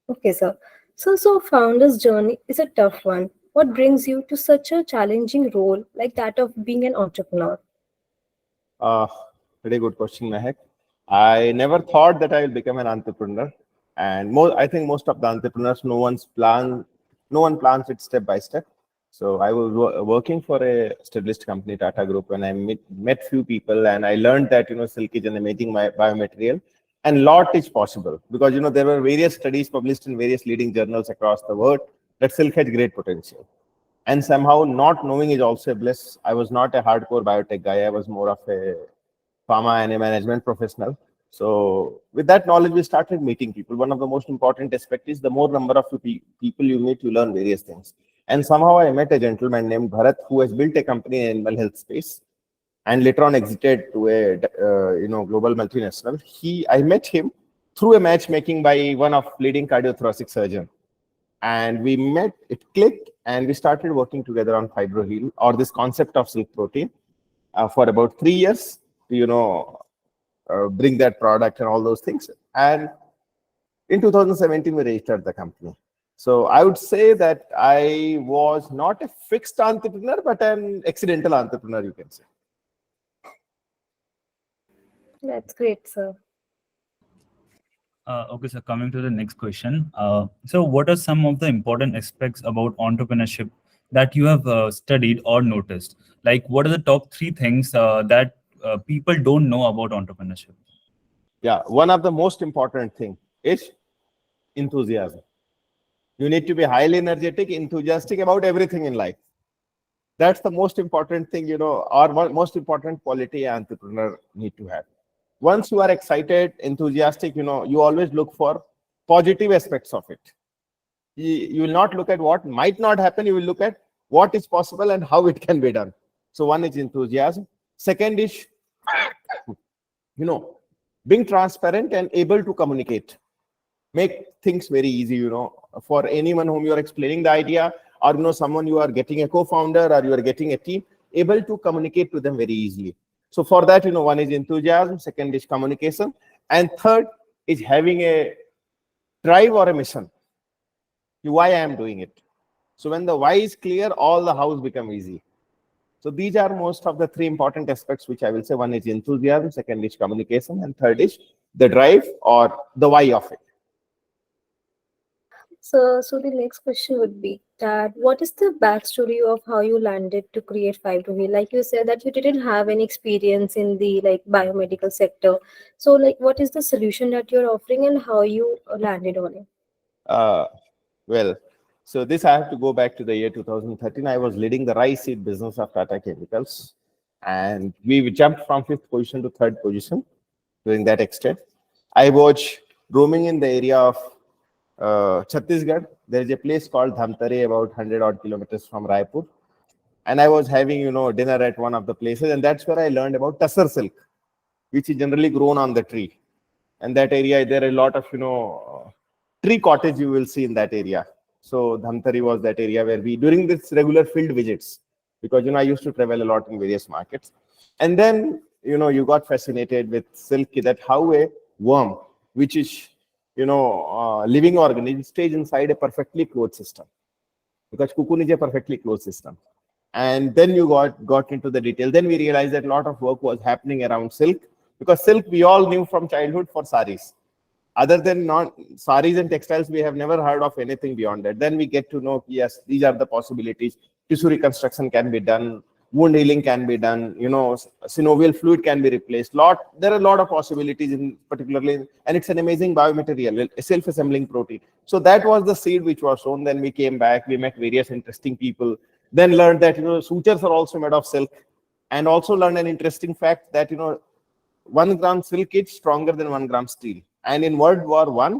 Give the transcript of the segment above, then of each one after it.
Okay, sir. So founder's journey is a tough one. What brings you to such a challenging role like that of being an entrepreneur? Uh, Pretty good question, Mehak. I never thought that I will become an entrepreneur, and I think most of the entrepreneurs, no one plans it step by step. So I was working for a established company, Tata Group, and I met few people, and I learned that silk is an amazing biomaterial, and lot is possible because there were various studies published in various leading journals across the world that silk has great potential. And somehow not knowing is also a bliss. I was not a hardcore biotech guy. I was more of a pharma and a management professional. So with that knowledge, we started meeting people. One of the most important aspects is the more number of people you meet, you learn various things. And somehow I met a gentleman named Bharat who has built a company in animal health space and later on exited to a global multinational. I met him through a matchmaking by one of leading cardiothoracic surgeon, and we met, it clicked, and we started working together on Fibroheal or this concept of silk protein for about 3 years to, bring that product and all those things. And in 2017, we registered the company. So I would say that I was not a fixed entrepreneur, but an accidental entrepreneur, you can say. That's great, sir. Okay, so coming to the next question. So what are some of the important aspects about entrepreneurship that you have studied or noticed? Like, what are the top three things that people don't know about entrepreneurship? Yeah, one of the most important thing is enthusiasm. You need to be highly energetic, enthusiastic about everything in life. That's the most important thing, or most important quality an entrepreneur need to have. Once you are excited, enthusiastic, you always look for positive aspects of it. You will not look at what might not happen. You will look at what is possible and how it can be done. So one is enthusiasm. Second is, being transparent and able to communicate. Make things very easy, for anyone whom you are explaining the idea, or someone you are getting a co-founder or you are getting a team, able to communicate to them very easily. So for that, one is enthusiasm, second is communication, and third is having a drive or a mission. Why I am doing it. So when the why is clear, all the hows become easy. So these are most of the three important aspects which I will say. One is enthusiasm, second is communication, and third is the drive or the why of it. So the next question would be that what is the backstory of how you landed to create Fibroheal? Like you said that you didn't have any experience in the like biomedical sector. So like what is the solution that you're offering and how you landed on it? Uh, well, so this I have to go back to the year 2013. I was leading the rice seed business of Tata Chemicals, and we jumped from fifth position to third position during that extent. I was roaming in the area of Chhattisgarh. There is a place called Dhamtari, about 100 odd kilometers from Raipur. And I was having, dinner at one of the places, and that's where I learned about Tassar silk, which is generally grown on the tree. And that area, there are a lot of, tree cottage you will see in that area. So Dhamtari was that area where we, during this regular field visits, because, I used to travel a lot in various markets. And then, you got fascinated with silk, that how a worm, which is, living organism, stays inside a perfectly closed system. Because cocoon is a perfectly closed system. And then you got into the detail. Then we realized that a lot of work was happening around silk, because silk we all knew from childhood for saris. Other than non saris and textiles, we have never heard of anything beyond that. Then we get to know, yes, these are the possibilities. Tissue reconstruction can be done, wound healing can be done, synovial fluid can be replaced. There are a lot of possibilities in particularly, and it's an amazing biomaterial, a self-assembling protein. So that was the seed which was sown. Then we came back, we met various interesting people, then learned that sutures are also made of silk, and also learned an interesting fact that 1 gram silk is stronger than 1 gram steel. And in World War I,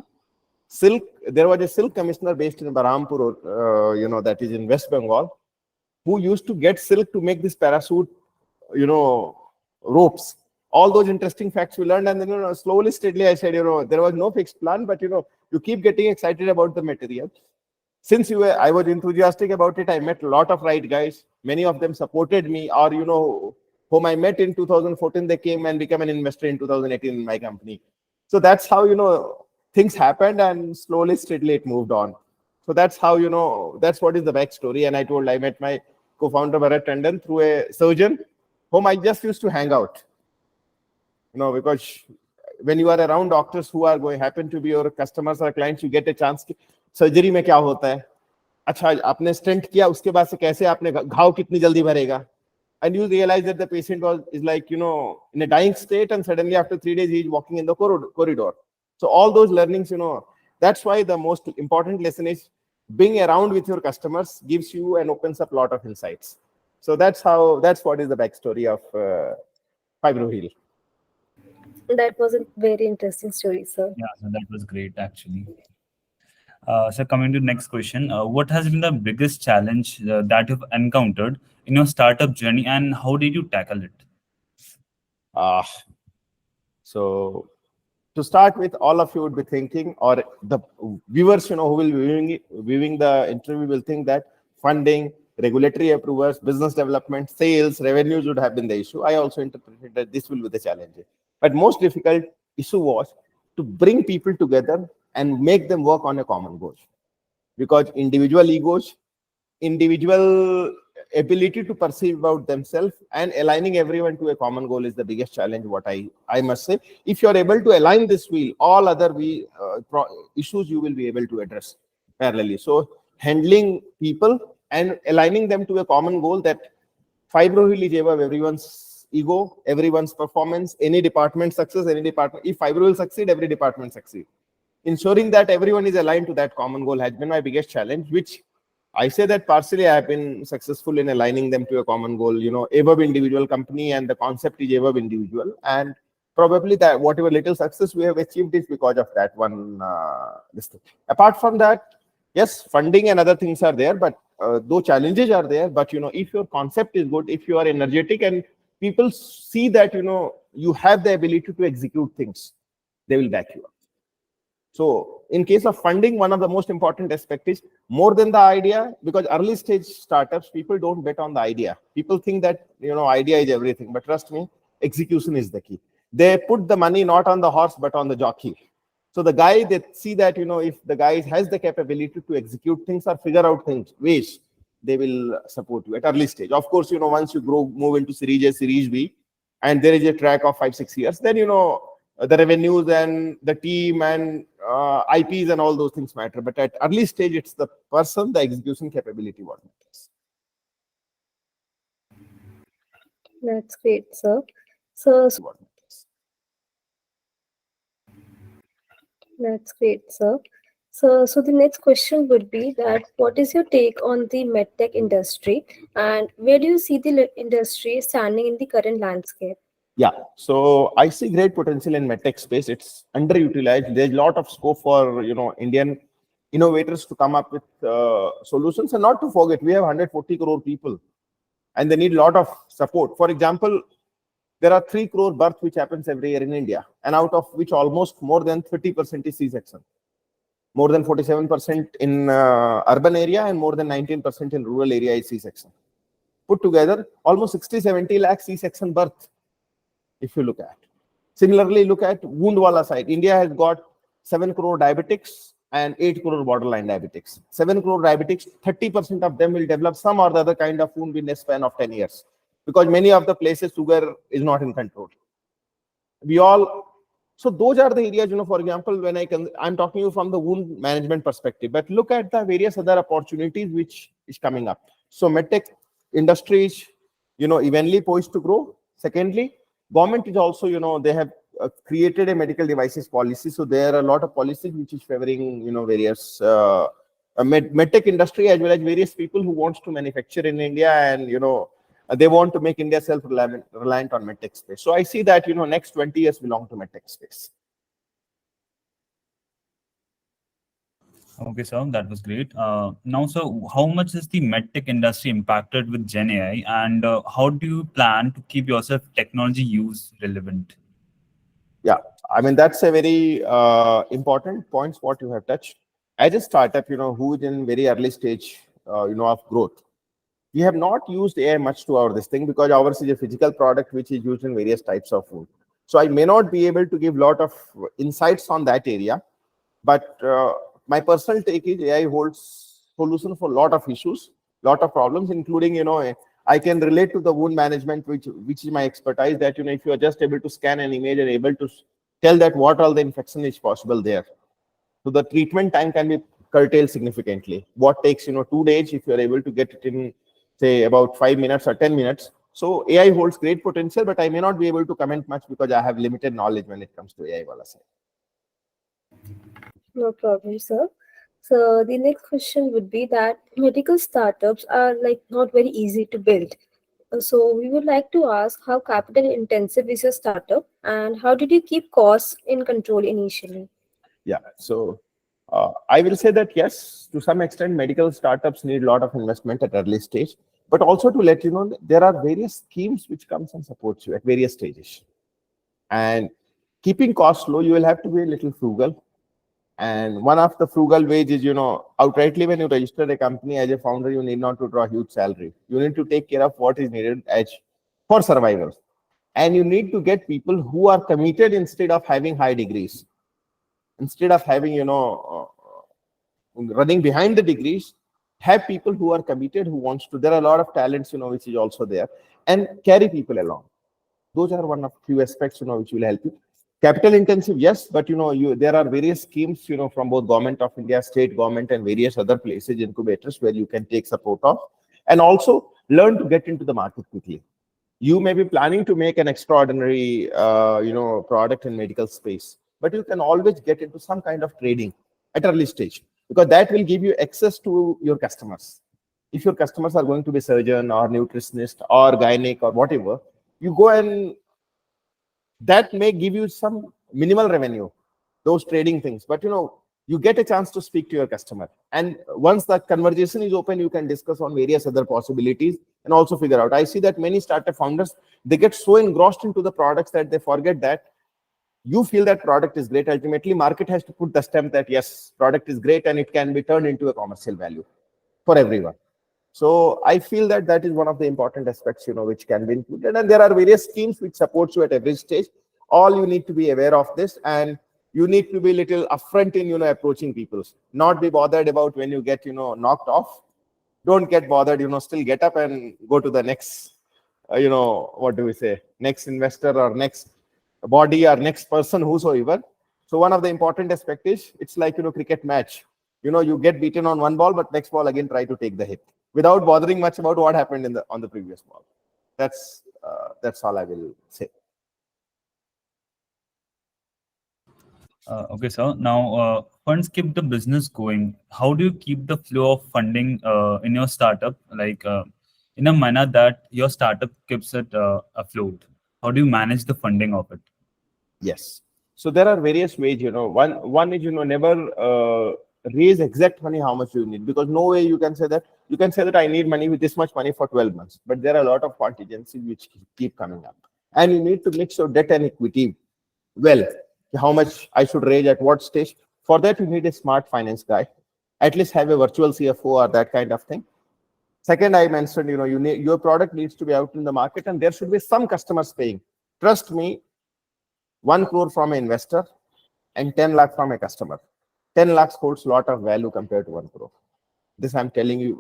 silk, there was a silk commissioner based in Barampur, that is in West Bengal, who used to get silk to make this parachute, ropes. All those interesting facts we learned, and then slowly, steadily, I said, there was no fixed plan, but you keep getting excited about the material. Since I was enthusiastic about it, I met a lot of right guys. Many of them supported me, or whom I met in 2014, they came and became an investor in 2018 in my company. So that's how things happened, and slowly, steadily, it moved on. So that's how, that's what is the backstory. And I met my co-founder Bharat Tandon through a surgeon whom I just used to hang out, because when you are around doctors who are going happen to be your customers or clients, you get a chance कि surgery में क्या होता है, अच्छा आपने stent किया, उसके बाद से कैसे आपने घाव कितनी जल्दी भरेगा, and you realize that the patient is like in a dying state, and suddenly after 3 days he is walking in the corridor. So all those learnings, that's why the most important lesson is being around with your customers gives you and opens up a lot of insights. So that's what is the backstory of Fibroheal. That was a very interesting story, sir. Yeah, so that was great actually. So coming to the next question, what has been the biggest challenge that you've encountered in your startup journey, and how did you tackle it? So to start with, all of you would be thinking, or the viewers, who will be viewing the interview will think that funding, regulatory approvals, business development, sales, revenues would have been the issue. I also interpreted that this will be the challenge. But most difficult issue was to bring people together and make them work on a common goal. Because individual egos, individual ability to perceive about themselves, and aligning everyone to a common goal is the biggest challenge, what I must say. If you're able to align this wheel, all other issues you will be able to address parallelly. So handling people and aligning them to a common goal, that Fibroheal is above everyone's ego, everyone's performance, any department success, any department. If Fibroheal succeed, every department succeed. Ensuring that everyone is aligned to that common goal has been my biggest challenge, which I say that partially I have been successful in aligning them to a common goal, above individual company, and the concept is above individual. And probably that whatever little success we have achieved is because of that one. This thing. Apart from that, yes, funding and other things are there, but though challenges are there, but if your concept is good, if you are energetic, and people see that you have the ability to execute things, they will back you up. So in case of funding, one of the most important aspects is more than the idea, because early stage startups, people don't bet on the idea. People think that, idea is everything, but trust me, execution is the key. They put the money not on the horse, but on the jockey. So the guy, they see that, if the guy has the capability to execute things or figure out things, ways, they will support you at early stage. Of course, once you move into Series A, Series B, and there is a track of 5-6 years, then, the revenues and the team and IPs and all those things matter. But at early stage, it's the person, the execution capability what matters. That's great, sir. So that's great, sir. So the next question would be that what is your take on the medtech industry, and where do you see the industry standing in the current landscape? Yeah, so I see great potential in medtech space. It's underutilized. There's a lot of scope for Indian innovators to come up with solutions. And not to forget, we have 140 crore people, and they need a lot of support. For example, there are 3 crore births which happens every year in India, and out of which almost more than 30% is C-section, more than 47% in urban area, and more than 19% in rural area is C-section. Put together, almost 60-70 lakh C-section birth. If you look at, similarly, look at wound wala side. India has got 7 crore diabetics and 8 crore borderline diabetics. 7 crore diabetics, 30% of them will develop some or the other kind of wound in a span of 10 years, because many of the places sugar is not in control. So those are the areas, for example, when I'm talking you from the wound management perspective, but look at the various other opportunities which is coming up. So medtech industry is, evenly poised to grow. Secondly, government is also, they have created a medical devices policy. So there are a lot of policies which is favoring, various medtech industry, as well as various people who wants to manufacture in India, and, they want to make India self-reliant on medtech space. So I see that, next 20 years belong to medtech space. Okay, sir, that was great. Now, so how much is the medtech industry impacted with Gen AI, and how do you plan to keep yourself technology use relevant? Yeah, I mean, that's a very important points what you have touched. As a startup, who is in very early stage, of growth, we have not used AI much to our this thing, because ours is a physical product which is used in various types of food. So I may not be able to give a lot of insights on that area. But my personal take is AI holds solution for a lot of issues, lot of problems, including, I can relate to the wound management, which is my expertise, that, if you are just able to scan an image and able to tell that what all the infection is possible there. So the treatment time can be curtailed significantly. What takes, 2 days, if you are able to get it in, say, about 5 minutes or 10 minutes. So AI holds great potential, but I may not be able to comment much because I have limited knowledge when it comes to AI wala side. No problem, sir. So the next question would be that medical startups are like not very easy to build. So we would like to ask how capital intensive is your startup and how did you keep costs in control initially? Yeah. So I will say that yes, to some extent, medical startups need a lot of investment at early stage, but also to let you know that there are various schemes which comes and supports you at various stages. And keeping costs low, you will have to be a little frugal. And one of the frugal ways is, outrightly when you register a company as a founder, you need not to draw huge salary. You need to take care of what is needed as for survival. And you need to get people who are committed instead of having high degrees. Instead of having, running behind the degrees, have people who are committed, who wants to. There are a lot of talents, which is also there, and carry people along. Those are one of few aspects, which will help you. Capital intensive, yes, but there are various schemes, from both government of India, state government, and various other places, incubators, where you can take support of, and also learn to get into the market quickly. You may be planning to make an extraordinary, product in medical space, but you can always get into some kind of trading at early stage, because that will give you access to your customers. If your customers are going to be surgeon or nutritionist or gynec or whatever, you go and that may give you some minimal revenue, those trading things, but you get a chance to speak to your customer, and once that conversation is open, you can discuss on various other possibilities and also figure out. I see that many startup founders, they get so engrossed into the products that they forget that you feel that product is great. Ultimately, market has to put the stamp that yes, product is great and it can be turned into a commercial value for everyone. So I feel that that is one of the important aspects, which can be included. And there are various schemes which support you at every stage. All you need to be aware of this, and you need to be little upfront in, approaching people. Not be bothered about when you get, knocked off. Don't get bothered, still get up and go to the next, what do we say, next investor or next body or next person, whosoever. So one of the important aspects is it's like, cricket match. You get beaten on one ball, but next ball again try to take the hit without bothering much about what happened on the previous ball. That's all I will say. Okay, sir. Now, funds keep the business going. How do you keep the flow of funding in your startup, like in a manner that your startup keeps it afloat? How do you manage the funding of it? Yes. So there are various ways, one is, never raise exact money how much you need, because no way you can say that. You can say that I need money with this much money for 12 months, but there are a lot of contingencies which keep coming up. And you need to mix your debt and equity well. How much I should raise at what stage. For that, you need a smart finance guy. At least have a virtual CFO or that kind of thing. Second, I mentioned, your product needs to be out in the market and there should be some customers paying. Trust me, 1 crore from an investor and 10 lakh from a customer. 10 lakhs holds a lot of value compared to 1 crore. This I'm telling you,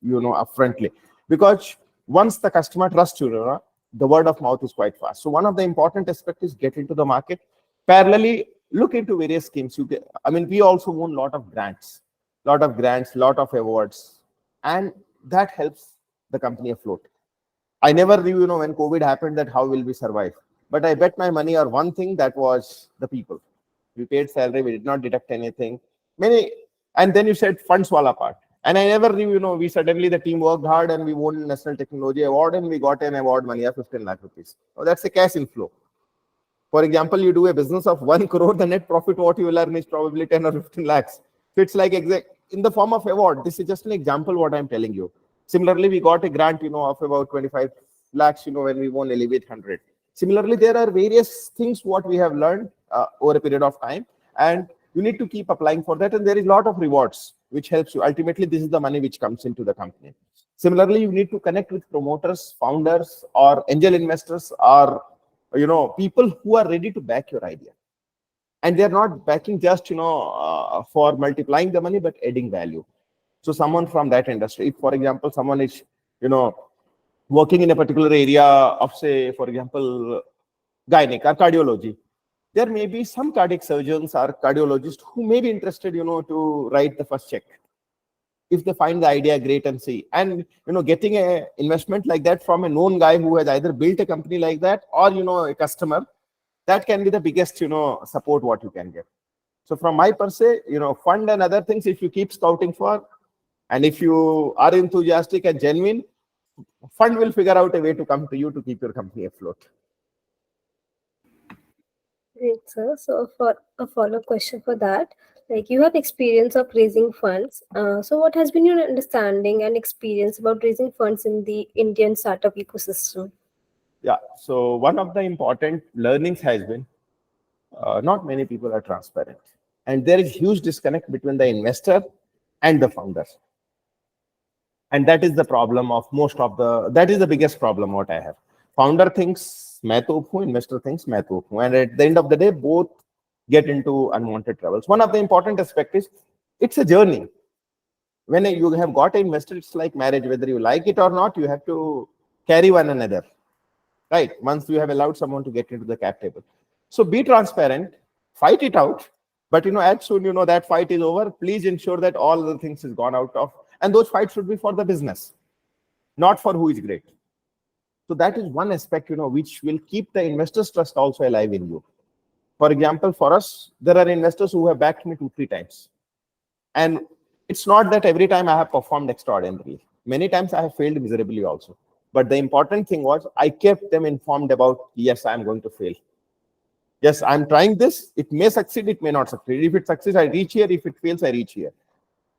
upfrontly, because once the customer trusts you, the word of mouth is quite fast. So one of the important aspects is get into the market. Parallelly, look into various schemes. We also won a lot of grants, lot of awards, and that helps the company afloat. I never knew, when COVID happened, that how will we survive. But I bet my money on one thing, that was the people. We paid salary, we did not deduct anything. And then you said funds wala part. And I never knew, we suddenly, the team worked hard and we won National Technology Award and we got an award money of 15 lakh rupees. Oh, that's a cash inflow. For example, you do a business of 1 crore, the net profit what you will earn is probably 10 or 15 lakhs. So it's like in the form of award. This is just an example what I'm telling you. Similarly, we got a grant, of about 25 lakhs, when we won Elevate 100. Similarly, there are various things what we have learned over a period of time, and you need to keep applying for that. And there is a lot of rewards which helps you. Ultimately, this is the money which comes into the company. Similarly, you need to connect with promoters, founders, or angel investors, or people who are ready to back your idea. And they're not backing just, for multiplying the money, but adding value. So someone from that industry, if, for example, someone is, working in a particular area of, say, for example, gynec or cardiology, there may be some cardiac surgeons or cardiologists who may be interested, to write the first check. If they find the idea great and see, and, getting a investment like that from a known guy who has either built a company like that or, a customer, that can be the biggest, support what you can get. So from my per se, fund and other things, if you keep scouting for, and if you are enthusiastic and genuine, fund will figure out a way to come to you to keep your company afloat. Great, sir. So for a follow-up question for that, like you have experience of raising funds. So what has been your understanding and experience about raising funds in the Indian startup ecosystem? Yeah. So one of the important learnings has been not many people are transparent, and there is huge disconnect between the investor and the founder. And that is the problem of that is the biggest problem what I have. Founder thinks main to uppu, investor thinks main to uppu. And at the end of the day, both get into unwanted troubles. One of the important aspects is it's a journey. When you have got an investor, it's like marriage, whether you like it or not, you have to carry one another, right? Once you have allowed someone to get into the cap table. So be transparent, fight it out. But, as soon, that fight is over, please ensure that all the things is gone out of. And those fights should be for the business, not for who is great. So that is one aspect, which will keep the investors' trust also alive in you. For example, for us, there are investors who have backed me 2-3 times. And it's not that every time I have performed extraordinarily. Many times I have failed miserably also. But the important thing was I kept them informed about, yes, I'm going to fail. Yes, I'm trying this. It may succeed, it may not succeed. If it succeeds, I reach here. If it fails, I reach here.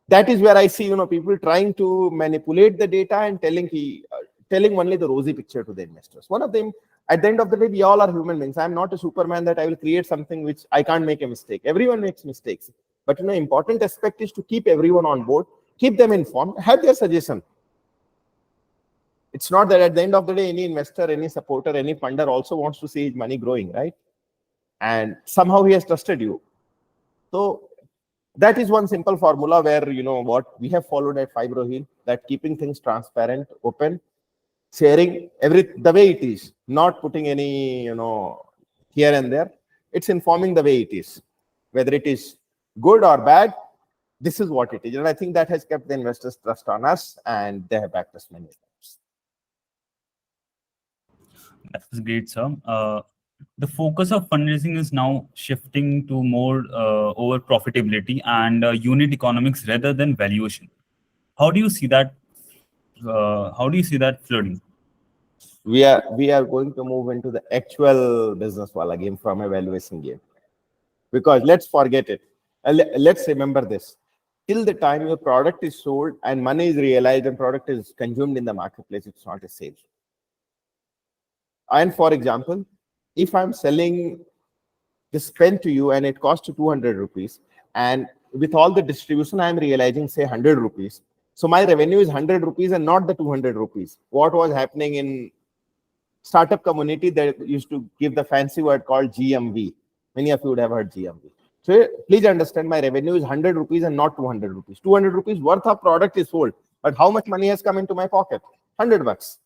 That is where I see, people trying to manipulate the data and telling only the rosy picture to the investors. One of them, at the end of the day, we all are human beings. I'm not a Superman that I will create something which I can't make a mistake. Everyone makes mistakes. But, important aspect is to keep everyone on board, keep them informed, have their suggestion. It's not that at the end of the day, any investor, any supporter, any funder also wants to see his money growing, right? And somehow he has trusted you. So that is one simple formula where, what we have followed at Fibroheal, that keeping things transparent, open, sharing the way it is, not putting any, here and there. It's informing the way it is. Whether it is good or bad, this is what it is. And I think that has kept the investors' trust on us, and they have backed us many times. That was great, sir. The focus of fundraising is now shifting to more over profitability and unit economics rather than valuation. How do you see that? How do you see that flooding? We are going to move into the actual business wala game from a valuation game, because let's forget it. Let's remember this. Till the time your product is sold and money is realized and product is consumed in the marketplace, it's not a sale. And for example, if I'm selling this pen to you and it costs you 200 rupees, and with all the distribution, I'm realizing, say, 100 rupees. So my revenue is 100 rupees and not the 200 rupees. What was happening in startup community, they used to give the fancy word called GMV. Many of you would have heard GMV. So please understand, my revenue is 100 rupees and not 200 rupees. 200 rupees worth of product is sold. But how much money has come into my pocket? 100 bucks.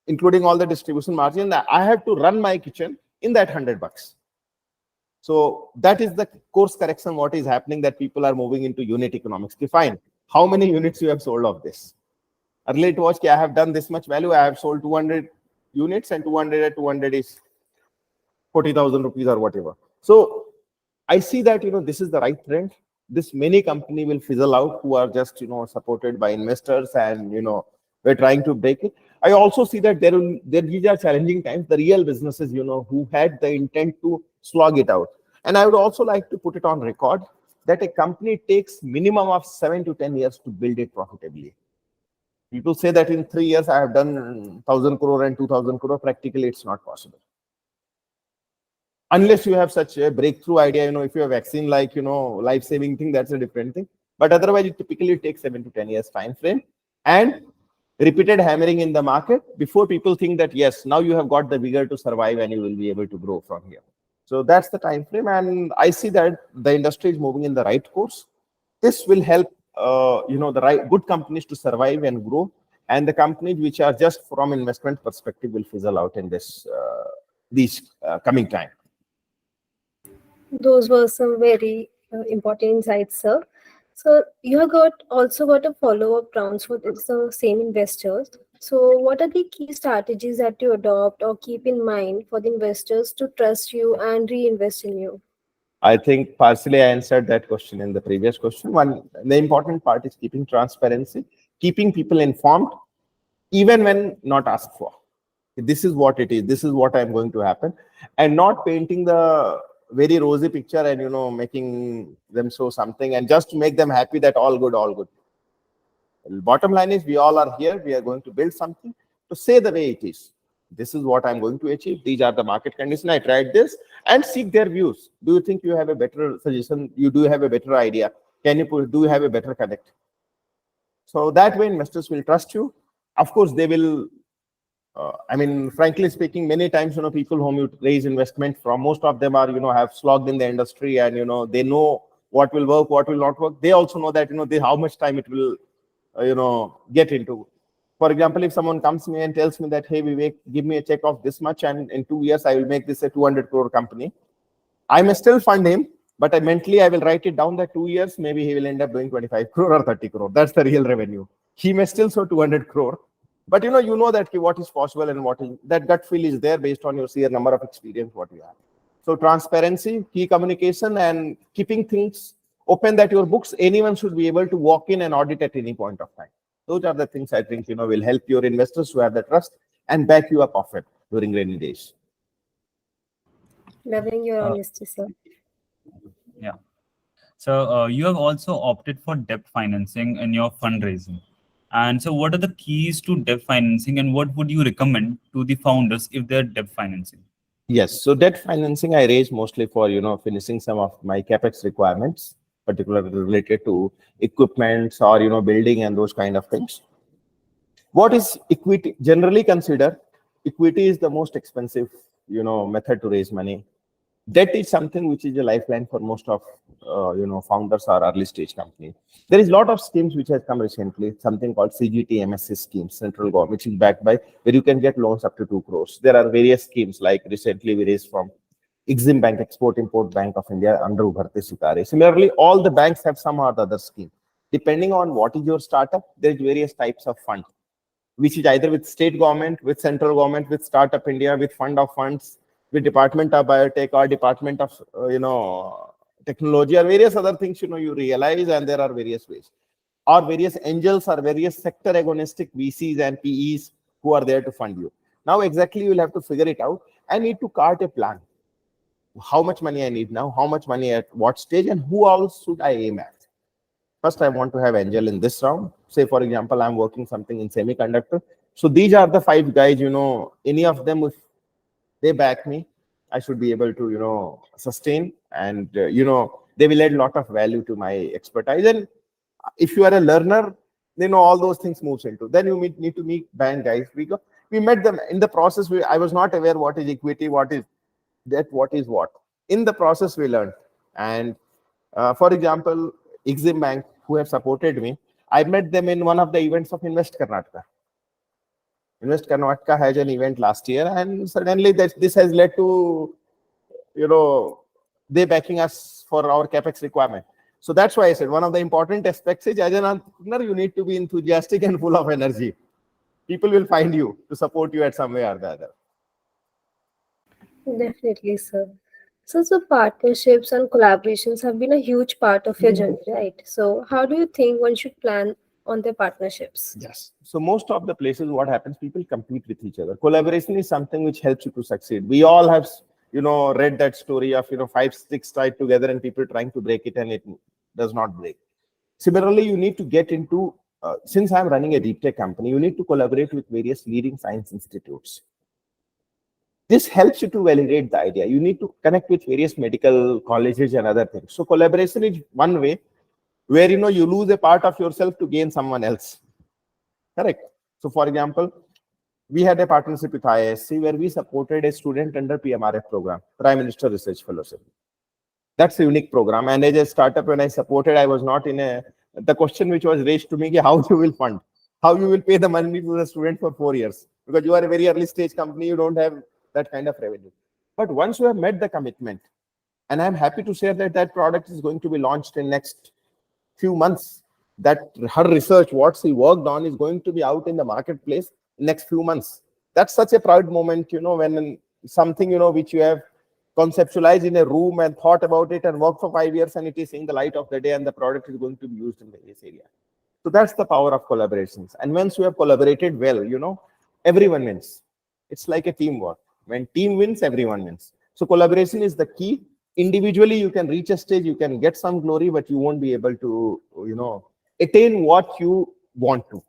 Including all the distribution margin, I have to run my kitchen in that 100 bucks. So that is the course correction, what is happening, that people are moving into unit economics. Define how many units you have sold of this. Earlier it was, I have done this much value, I have sold 200 units, and 200 at 200 is 40,000 rupees or whatever. So I see that, this is the right trend. This many company will fizzle out who are just, supported by investors, and, we're trying to break it. I also see that these are challenging times. The real businesses, who had the intent to slog it out. And I would also like to put it on record that a company takes minimum of 7 to 10 years to build it profitably. People say that in 3 years, I have done 1,000 crore and 2,000 crore. Practically, it's not possible. Unless you have such a breakthrough idea, if you have vaccine like, life-saving thing, that's a different thing. But otherwise, it typically takes 7 to 10 years time frame. And repeated hammering in the market before people think that, yes, now you have got the vigor to survive and you will be able to grow from here. So that's the time frame, and I see that the industry is moving in the right course. This will help the right good companies to survive and grow, and the companies which are just from investment perspective will fizzle out in these coming time. Those were some very important insights, sir. So you have also got a follow-up rounds for the same investors. So what are the key strategies that you adopt or keep in mind for the investors to trust you and reinvest in you? I think partially I answered that question in the previous question. The important part is keeping transparency, keeping people informed, even when not asked for. This is what it is. This is what I'm going to happen, and not painting the very rosy picture and making them show something and just to make them happy that all good, all good. Bottom line is we all are here. We are going to build something to say the way it is. This is what I'm going to achieve. These are the market conditions. I tried this, and seek their views. Do you think you have a better suggestion? You do have a better idea? Do you have a better connect? So that way investors will trust you. Of course, they will. Frankly speaking, many times, people whom you raise investment from, most of them are, have slogged in the industry, and, they know what will work, what will not work. They also know that, how much time it will, get into. For example, if someone comes to me and tells me that, hey, Vivek, give me a check of this much, and in 2 years, I will make this a 200 crore company. I may still fund him, but I will write it down that 2 years, maybe he will end up doing 25 crore or 30 crore. That's the real revenue. He may still show 200 crore. But you know that what is possible and what is that gut feel is there based on your sheer number of experience what you have. So transparency, key communication, and keeping things open that your books, anyone should be able to walk in and audit at any point of time. Those are the things I think will help your investors to have the trust and back you up often during rainy days. Loving your Uh, honesty, sir. yeah. So you have also opted for debt financing in your fundraising. And so what are the keys to debt financing, and what would you recommend to the founders if they're debt financing? Yes. So debt financing I raise mostly for, finishing some of my CapEx requirements, particularly related to equipments or, building and those kind of things. What is equity? Generally consider equity is the most expensive, method to raise money. Debt is something which is a lifeline for most of, founders or early stage companies. There is a lot of schemes which has come recently, something called CGT MSC scheme, central government, which is backed by, where you can get loans up to 2 crores. There are various schemes, like recently we raised from Exim Bank, Export Import Bank of India, under Ubharte Sitare. Similarly, all the banks have some or the other scheme. Depending on what is your startup, there is various types of fund, which is either with state government, with central government, with Startup India, with fund of funds, with Department of Biotech or Department of technology, or various other things. You realize, and there are various ways, or various angels or various sector agonistic VCs and PEs who are there to fund you. Now exactly you will have to figure it out. I need to cart a plan. How much money I need now? How much money at what stage? And who else should I aim at? First, I want to have angel in this round. Say, for example, I'm working something in semiconductor. So these are the 5 guys, any of them, if they back me, I should be able to, sustain. And, they will add a lot of value to my expertise. And if you are a learner, all those things moves into. Then you need to meet bank guys. We met them in the process. I was not aware what is equity, what is debt, what is what. In the process, we learned. And for example, Exim Bank, who have supported me, I met them in one of the events of Invest Karnataka. Invest Karnataka had an event last year, and suddenly this has led to, they backing us for our capex requirement. So that's why I said one of the important aspects is, as an entrepreneur, you need to be enthusiastic and full of energy. People will find you to support you at some way or the other. Definitely, sir. So partnerships and collaborations have been a huge part of your journey, right? So how do you think one should plan on their partnerships? Yes. So most of the places, what happens, people compete with each other. Collaboration is something which helps you to succeed. We all have, read that story of, 5 sticks tied together and people trying to break it and it does not break. Similarly, you need to get into, since I'm running a deep tech company, you need to collaborate with various leading science institutes. This helps you to validate the idea. You need to connect with various medical colleges and other things. So collaboration is one way where, you lose a part of yourself to gain someone else. Correct. So for example, We had a partnership with IISc where we supported a student under PMRF program, Prime Minister Research Fellowship. That's a unique program. And as a startup, when I supported, I was not in a, the question which was raised to me, how you will fund, how you will pay the money to the student for 4 years, because you are a very early stage company, you don't have that kind of revenue. But once you have met the commitment, and I'm happy to share that that product is going to be launched in next few months, that her research, what she worked on, is going to be out in the marketplace next few months. That's such a proud moment, when something, which you have conceptualized in a room and thought about it and worked for 5 years, and it is seeing the light of the day and the product is going to be used in this area. So that's the power of collaborations. And once you have collaborated well, everyone wins. It's like a teamwork. When team wins, everyone wins. So collaboration is the key. Individually, you can reach a stage, you can get some glory, but you won't be able to, attain what you want to.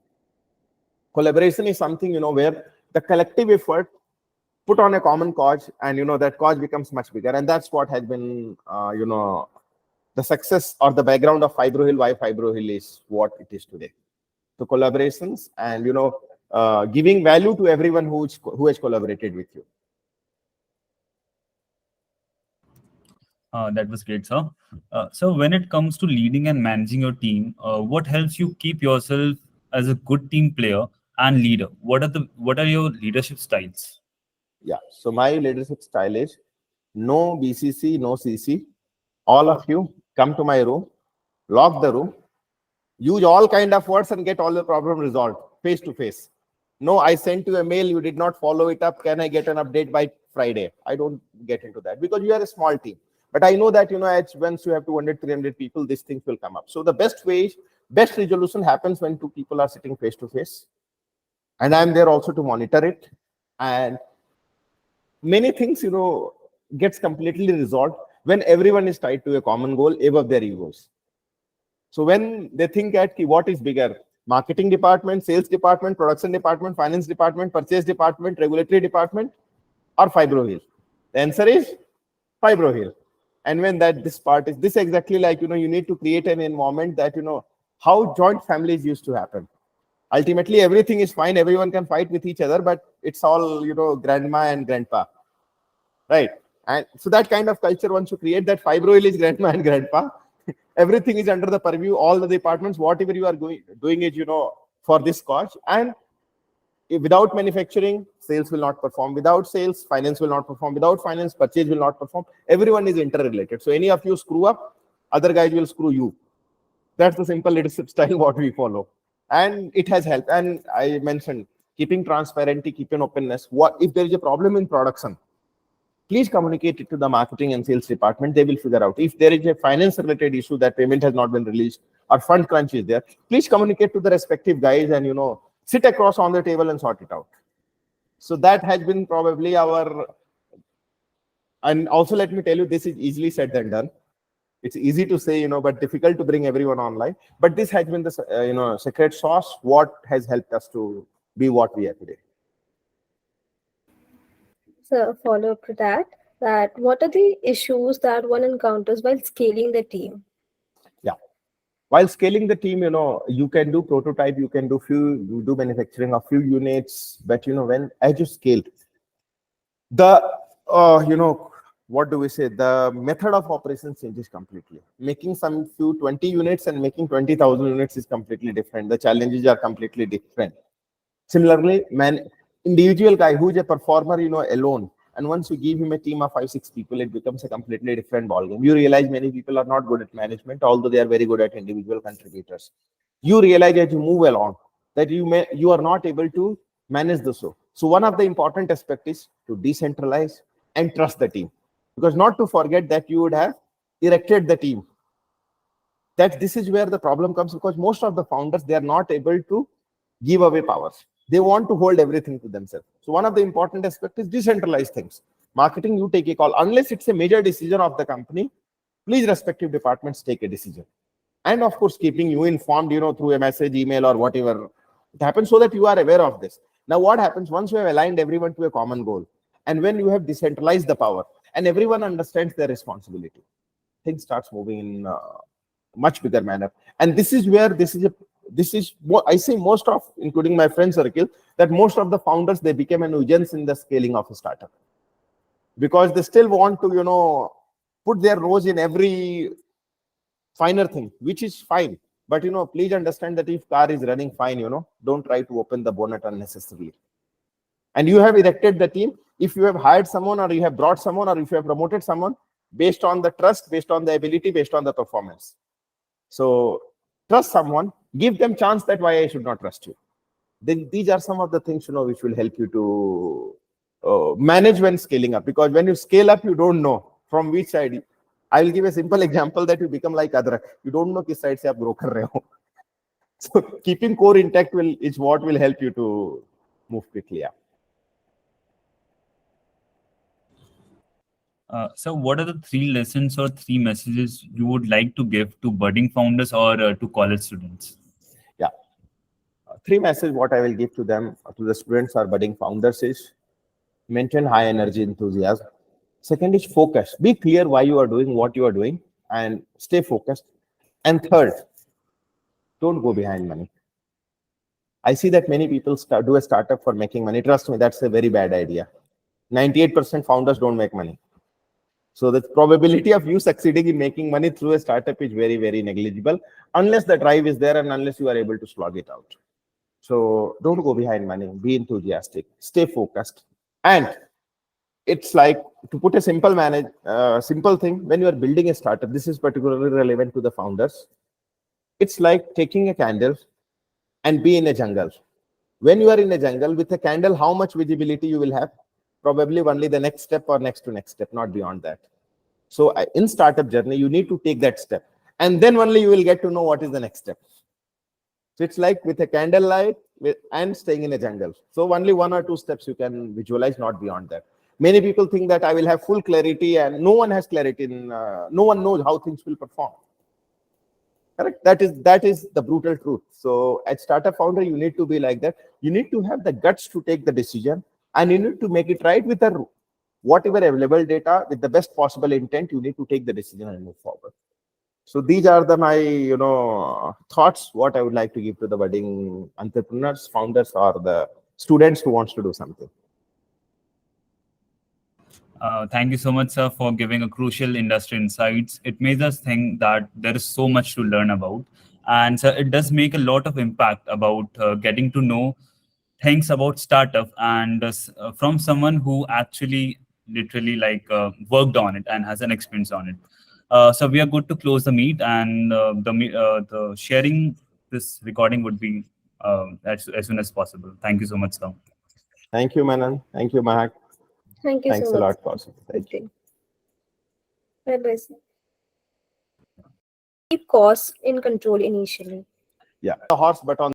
Collaboration is something, where the collective effort put on a common cause, and that cause becomes much bigger. And that's what has been the success or the background of Fibroheal, why Fibroheal is what it is today. So collaborations and giving value to everyone who has collaborated with you. That was great, sir. So when it comes to leading and managing your team, what helps you keep yourself as a good team player and leader? What are your leadership styles? Yeah. So my leadership style is no BCC, no CC. All of you come to my room, lock the room, use all kind of words and get all the problem resolved face to face. No, I sent you a mail, you did not follow it up. Can I get an update by Friday? I don't get into that because you are a small team. But I know that, once you have 200, 300 people, these things will come up. So the best resolution happens when two people are sitting face to face. And I'm there also to monitor it. And many things, gets completely resolved when everyone is tied to a common goal above their egos. So when they think at what is bigger, marketing department, sales department, production department, finance department, purchase department, regulatory department, or Fibroheal? The answer is Fibroheal. And when this part is this exactly like, you need to create an environment that, how joint families used to happen. Ultimately, everything is fine. Everyone can fight with each other, but it's all, grandma and grandpa, right? And so that kind of culture, once you create that, Fibroheal is grandma and grandpa. Everything is under the purview, all the departments, whatever you are doing is, for this cause. And without manufacturing, sales will not perform. Without sales, finance will not perform. Without finance, purchase will not perform. Everyone is interrelated. So any of you screw up, other guys will screw you. That's the simple leadership style what we follow. And it has helped. And I mentioned keeping transparency, keeping openness. What if there is a problem in production? Please communicate it to the marketing and sales department. They will figure out. If there is a finance related issue that payment has not been released or fund crunch is there, please communicate to the respective guys and, sit across on the table and sort it out. So that has been probably our, and also let me tell you, this is easily said than done. It's easy to say, but difficult to bring everyone online. But this has been the, secret sauce, what has helped us to be what we are today. So, follow up to that what are the issues that one encounters while scaling the team? Yeah. While scaling the team, you can do prototype, you do manufacturing of few units, but when as you scale, the what do we say? The method of operation changes completely. Making some few 20 units and making 20,000 units is completely different. The challenges are completely different. Similarly, individual guy who is a performer, alone, and once you give him a team of 5-6 people, it becomes a completely different ballgame. You realize many people are not good at management, although they are very good at individual contributors. You realize as you move along that you are not able to manage the show. So one of the important aspects is to decentralize and trust the team, because not to forget that you would have erected the team. That this is where the problem comes, because most of the founders, they are not able to give away powers. They want to hold everything to themselves. So one of the important aspects is decentralized things. Marketing, you take a call. Unless it's a major decision of the company, please respective departments take a decision. And of course, keeping you informed, through a message, email, or whatever it happens, so that you are aware of this. Now, what happens once you have aligned everyone to a common goal, and when you have decentralized the power, and everyone understands their responsibility, things starts moving in a much bigger manner. And this is where this is this is what I see most of, including my friend circle, that most of the founders, they became an agents in the scaling of a startup because they still want to, put their nose in every finer thing, which is fine. But, please understand that if car is running fine, don't try to open the bonnet unnecessarily. And you have erected the team. If you have hired someone, or you have brought someone, or if you have promoted someone based on the trust, based on the ability, based on the performance. So trust someone, give them chance that why I should not trust you. Then these are some of the things, which will help you to manage when scaling up. Because when you scale up, you don't know from which side. I will give a simple example that you become like adrak. You don't know which side se aap grow kar rahe ho. So keeping core intact is what will help you to move quickly up. So what are the 3 lessons or 3 messages you would like to give to budding founders or to college students? Yeah. 3 messages what I will give to them, to the students or budding founders is maintain high energy enthusiasm. Second is focus. Be clear why you are doing what you are doing and stay focused. And third, don't go behind money. I see that many people do a startup for making money. Trust me, that's a very bad idea. 98% founders don't make money. So the probability of you succeeding in making money through a startup is very, very negligible, unless the drive is there and unless you are able to slog it out. So don't go behind money. Be enthusiastic. Stay focused. And it's like, to put a simple thing, when you are building a startup, this is particularly relevant to the founders. It's like taking a candle and be in a jungle. When you are in a jungle with a candle, how much visibility you will have? Probably only the next step or next to next step, not beyond that. So in startup journey, you need to take that step. And then only you will get to know what is the next step. So it's like with a candlelight and staying in a jungle. So only 1 or 2 steps you can visualize, not beyond that. Many people think that I will have full clarity, and no one has clarity. No one knows how things will perform. Correct? That is the brutal truth. So as startup founder, you need to be like that. You need to have the guts to take the decision, and you need to make it right with whatever available data, with the best possible intent. You need to take the decision and move forward. So these are my thoughts, what I would like to give to the budding entrepreneurs, founders, or the students who wants to do something. Thank you so much, sir, for giving a crucial industry insights. It makes us think that there is so much to learn about. And so it does make a lot of impact about getting to know things about startup and from someone who actually literally worked on it and has an experience on it. So we are good to close the meet, and the sharing this recording would be as soon as possible. Thank you so much, sir. Thank you, Manan. Thank you, Mahak. Thank you Thanks so a much. lot, Kaushik. Thank you. Bye-bye, sir. Keep costs in control initially. Yeah, the horse, but on